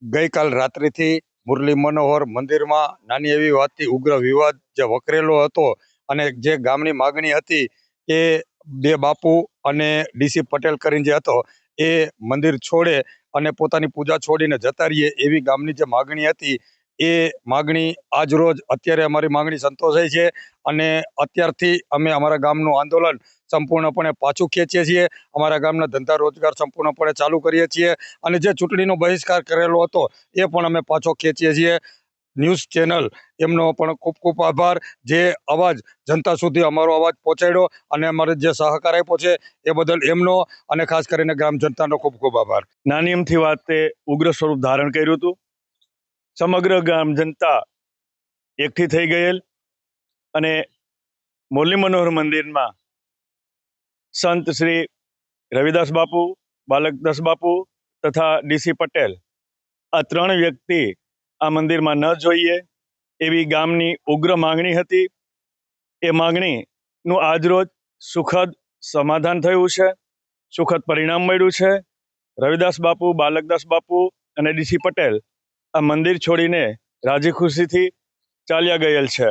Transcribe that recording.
ગઈકાલ રાત્રિથી મુરલી મનોહર મંદિરમાં નાની એવી વાતથી ઉગ્ર વિવાદ જે વકરેલો હતો અને જે ગામની માગણી હતી કે બે બાપુ અને ડીસી પટેલ કરીને જે હતો એ મંદિર છોડે અને પોતાની પૂજા છોડીને જતા રહીએ એવી ગામની જે માગણી હતી એ માગણી આજ રોજ અત્યારે અમારી માગણી સંતોષાઈ છે અને અત્યારથી અમે અમારા ગામનું આંદોલન સંપૂર્ણપણે પાછું ખેંચીએ છીએ। અમારા ગામના ધંધા રોજગાર સંપૂર્ણપણે ચાલુ કરીએ છીએ અને જે ચૂંટણીનો બહિષ્કાર કરેલો હતો એ પણ અમે પાછો ખેંચીએ છીએ। ન્યૂઝ ચેનલ એમનો પણ ખૂબ ખૂબ આભાર, જે અવાજ જનતા સુધી અમારો અવાજ પહોંચાડ્યો અને અમારે જે સહકાર આપ્યો છે એ બદલ એમનો અને ખાસ કરીને ગ્રામ જનતાનો ખૂબ ખૂબ આભાર। નાની અમથી વાતે ઉગ્ર સ્વરૂપ ધારણ કર્યું હતું। સમગ્ર ગ્રામ જનતા એકઠી થઈ ગયેલ અને મુરલી મનોહર મંદિરમાં સંત શ્રી રવિદાસ બાપુ, બાલકદાસ બાપુ તથા ડીસી પટેલ આ ત્રણ વ્યક્તિ આ મંદિરમાં ન જોઈએ એવી ગામની ઉગ્ર માંગણી હતી। એ માંગણીનું આજરોજ સુખદ સમાધાન થયું છે, સુખદ પરિણામ મળ્યું છે। રવિદાસ બાપુ, બાલકદાસ બાપુ અને ડીસી પટેલ આ મંદિર છોડીને રાજી ખુશીથી ચાલ્યા ગયેલ છે।